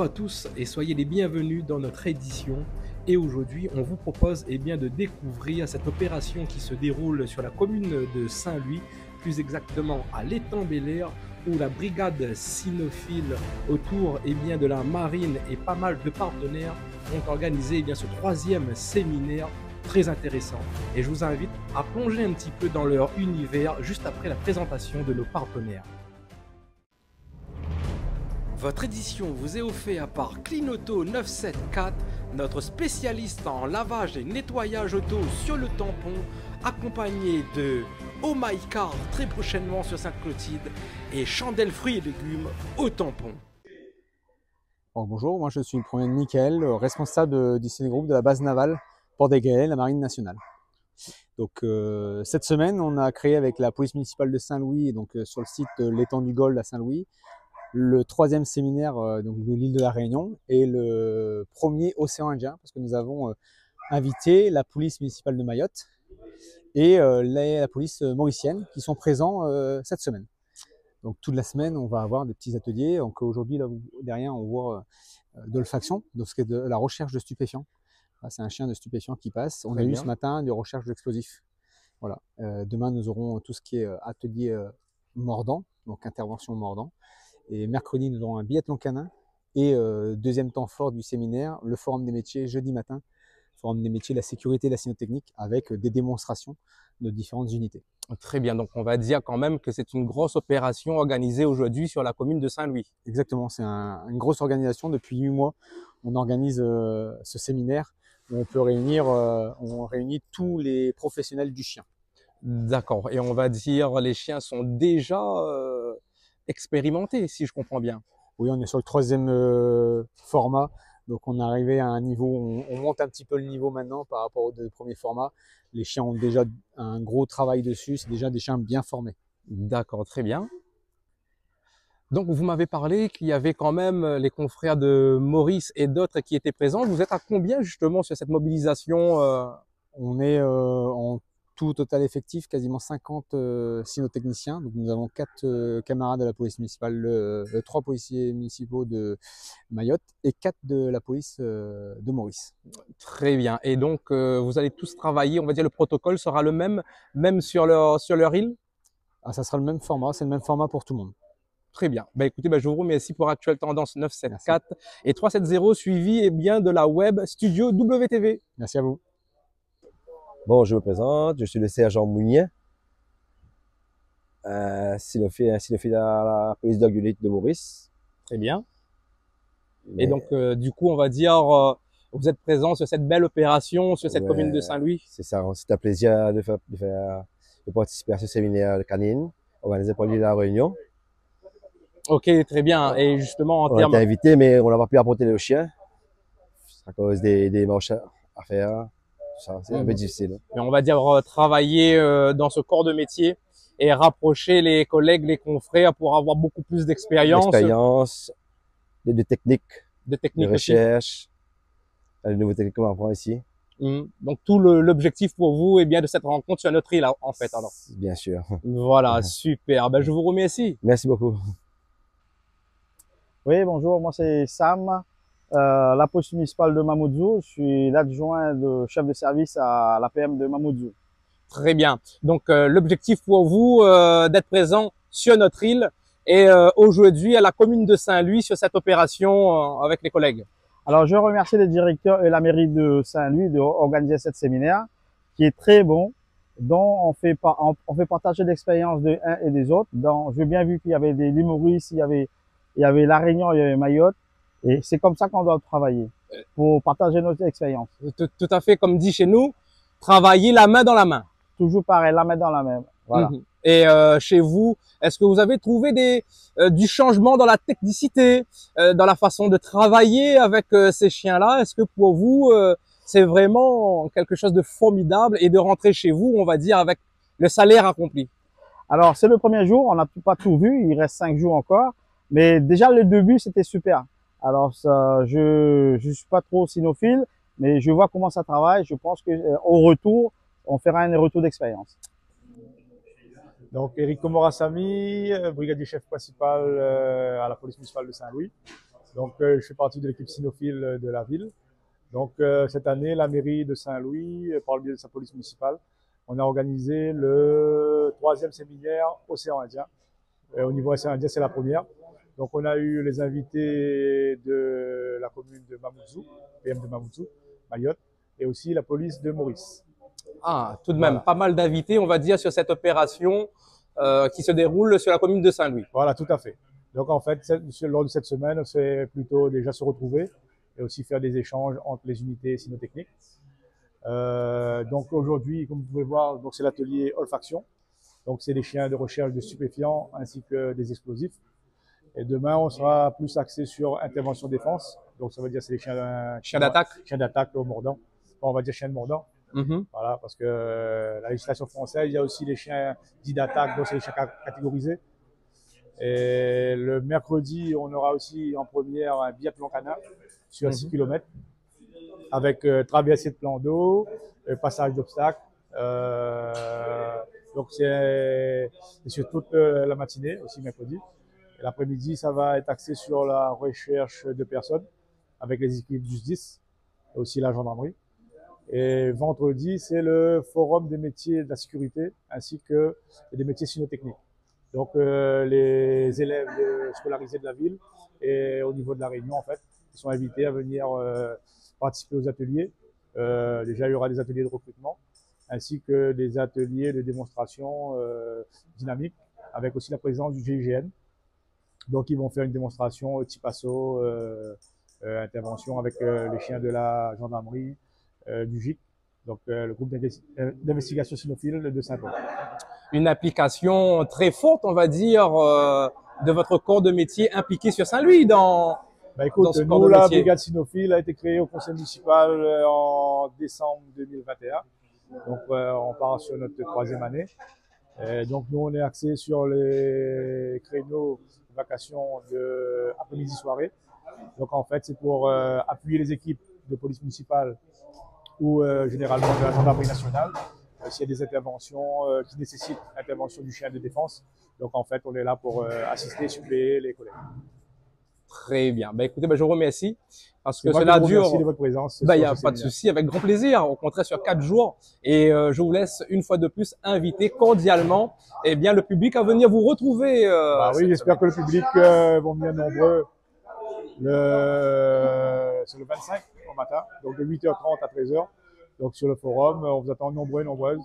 Bonjour à tous et soyez les bienvenus dans notre édition. Et aujourd'hui, on vous propose de découvrir cette opération qui se déroule sur la commune de Saint-Louis, plus exactement à l'Étang-Bel-Air, où la brigade cynophile autour de la marine et pas mal de partenaires ont organisé ce troisième séminaire très intéressant. Et je vous invite à plonger un petit peu dans leur univers juste après la présentation de nos partenaires. Votre édition vous est offerte par Cleanauto 974, notre spécialiste en lavage et nettoyage auto sur le tampon, accompagné de Oh My Car très prochainement sur Sainte-Clotilde et Chandelle fruits et légumes au tampon. Bonjour, moi je suis le colonel Michael, responsable du CNGroupe de la base navale Port des Gaëls, la marine nationale. Donc cette semaine, on a créé avec la police municipale de Saint-Louis, sur le site de l'étang du Golfe à Saint-Louis, le troisième séminaire de l'île de la Réunion et le premier océan Indien, parce que nous avons invité la police municipale de Mayotte et la police mauricienne qui sont présents cette semaine. Donc toute la semaine, on va avoir des petits ateliers. Donc aujourd'hui, là derrière, on voit de l'olfaction, donc ce qui est de la recherche de stupéfiants. C'est un chien de stupéfiants qui passe. On a eu ce matin des recherches d'explosifs. Voilà. Demain, nous aurons tout ce qui est atelier mordant, donc intervention mordant. Et mercredi, nous aurons un biathlon canin. Et deuxième temps fort du séminaire, le forum des métiers, jeudi matin, forum des métiers, la sécurité et la cynotechnique, avec des démonstrations de différentes unités. Très bien, donc on va dire quand même que c'est une grosse opération organisée aujourd'hui sur la commune de Saint-Louis. Exactement, c'est une grosse organisation. Depuis 8 mois, on organise ce séminaire où on peut on réunit tous les professionnels du chien. D'accord, et on va dire les chiens sont déjà expérimentés, si je comprends bien. Oui, on est sur le troisième format, donc on est arrivé à un niveau, on monte un petit peu le niveau maintenant par rapport aux deux premiers formats. Les chiens ont déjà un gros travail dessus, c'est déjà des chiens bien formés. D'accord, très bien. Donc vous m'avez parlé qu'il y avait quand même les confrères de Maurice et d'autres qui étaient présents. Vous êtes à combien justement sur cette mobilisation On est en tout total effectif, quasiment 50 cynotechniciens. Donc nous avons 4 camarades de la police municipale, 3 policiers municipaux de Mayotte et 4 de la police de Maurice. Très bien. Et donc vous allez tous travailler, on va dire le protocole sera le même sur leur île? Ah, ça sera le même format, c'est le même format pour tout le monde. Très bien. Écoutez, je vous remercie pour Actuelle Tendance 974 et 370 suivi de la web Studio WTV. Merci à vous. Bon, je me présente, je suis le sergent Mounien, cynophile à la police d'Argulite de Maurice. Très bien. Et donc, du coup, on va dire, vous êtes présent sur cette belle opération, sur cette commune de Saint-Louis. C'est ça, c'est un plaisir de participer à ce séminaire canine organisé par l'île de la Réunion. Ok, très bien. Et justement, on a été invité, mais on n'a pas pu apporter le chien à cause des marches à faire. C'est un peu difficile. Mais on va dire travailler dans ce corps de métier et rapprocher les collègues, les confrères pour avoir beaucoup plus d'expérience. D'expérience, de techniques, de recherche, les nouveaux techniques qu'on apprend ici. Donc tout l'objectif pour vous est bien de cette rencontre sur notre île en fait alors. Bien sûr. Voilà, super. Je vous remercie. Merci beaucoup. Oui, bonjour, moi c'est Sam, la police municipale de Mamoudzou. Je suis l'adjoint de chef de service à l'APM de Mamoudzou. Très bien. Donc l'objectif pour vous d'être présent sur notre île et aujourd'hui à la commune de Saint-Louis sur cette opération avec les collègues. Alors je remercie les directeurs et la mairie de Saint-Louis d'organiser cette séminaire qui est très bon, dont on fait partager l'expérience des uns et des autres. J'ai bien vu qu'il y avait l'île Maurice, il y avait la Réunion, il y avait Mayotte, et c'est comme ça qu'on doit travailler, pour partager notre expérience. Tout à fait, comme dit chez nous, travailler la main dans la main. Toujours pareil, la main dans la main. Voilà. Et chez vous, est-ce que vous avez trouvé du changement dans la technicité, dans la façon de travailler avec ces chiens-là? Est-ce que pour vous, c'est vraiment quelque chose de formidable et de rentrer chez vous, on va dire, avec le salaire accompli? Alors, c'est le premier jour, on n'a pas tout vu, il reste 5 jours encore. Mais déjà, le début, c'était super. Alors, je suis pas trop cynophile, mais je vois comment ça travaille. Je pense que au retour, on fera un retour d'expérience. Donc, Eric Komorasamy, brigadier chef principal à la police municipale de Saint-Louis. Donc, je fais partie de l'équipe cynophile de la ville. Donc, cette année, la mairie de Saint-Louis, par le biais de sa police municipale, on a organisé le 3e séminaire Océan Indien. Au niveau Océan Indien, c'est la première. Donc, on a eu les invités de la commune de Mamoudzou, PM de Mamoudzou, Mayotte, et aussi la police de Maurice. Ah, tout de même, pas mal d'invités, on va dire, sur cette opération qui se déroule sur la commune de Saint-Louis. Voilà, tout à fait. Donc, en fait, lors de cette semaine, c'est plutôt déjà se retrouver et aussi faire des échanges entre les unités cynotechniques. Donc, aujourd'hui, comme vous pouvez voir, donc c'est l'atelier olfaction. Donc, c'est des chiens de recherche de stupéfiants ainsi que des explosifs. Et demain, on sera plus axé sur intervention défense. Donc, ça veut dire c'est les chiens d'attaque. Chiens d'attaque au mordant. On va dire chiens de mordant. Voilà, parce que la législation française, il y a aussi les chiens dits d'attaque, donc c'est les chiens catégorisés. Et le mercredi, on aura aussi en première un biathlon canin sur 6 km avec traversée de plans d'eau, passage d'obstacles. Donc c'est sur toute la matinée, aussi mercredi. Et l'après-midi, ça va être axé sur la recherche de personnes avec les équipes du SDIS et aussi la gendarmerie. Et vendredi, c'est le forum des métiers de la sécurité ainsi que des métiers cynotechniques. Donc les élèves scolarisés de la ville et au niveau de la Réunion, en fait, ils sont invités à venir participer aux ateliers. Déjà, il y aura des ateliers de recrutement ainsi que des ateliers de démonstration dynamique avec aussi la présence du GIGN. Donc, ils vont faire une démonstration type assaut, intervention avec les chiens de la gendarmerie, du GIC, donc le groupe d'investigation cynophile de Saint-Paul. Une application très forte, on va dire, de votre corps de métier impliqué sur Saint-Louis dans ce corps de la métier. brigade cynophile a été créée au conseil municipal en décembre 2021. Donc, on part sur notre 3e année. Et donc, nous, on est axé sur les créneaux de vacations de après-midi soirée. Donc, en fait, c'est pour appuyer les équipes de police municipale ou généralement de la gendarmerie nationale. S'il y a des interventions qui nécessitent intervention du chien de défense. Donc, en fait, on est là pour assister, suppléer les collègues. Très bien. Ben, écoutez, je vous remercie parce que Moi, cela je vous dure. remercie de votre présence. Il n'y a pas de souci, avec grand plaisir. Au contraire, sur 4 jours. Et je vous laisse une fois de plus inviter cordialement bien, le public à venir vous retrouver. Oui, j'espère que le public va venir nombreux c'est le 25 au matin, donc de 8h30 à 13h. Donc sur le forum, on vous attend nombreux et nombreuses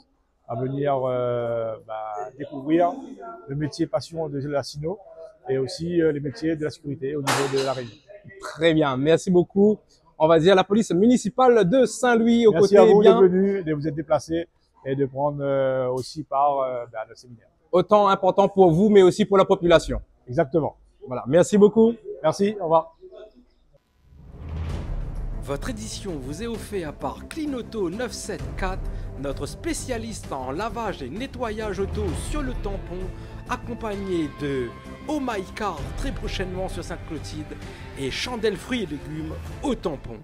à venir découvrir le métier passion de la cyno et aussi les métiers de la sécurité au niveau de la Réunion. Très bien, merci beaucoup. On va dire la police municipale de Saint-Louis au côté Merci à vous bien. d'être venus, de vous être déplacés et de prendre aussi part à notre séminaire. Autant important pour vous, mais aussi pour la population. Exactement. Voilà, merci beaucoup. Merci, au revoir. Votre édition vous est offerte par Cleanauto 974, notre spécialiste en lavage et nettoyage auto sur le tampon, accompagné de Oh My Car très prochainement sur Sainte-Clotilde et Chandelle fruits et légumes au tampon.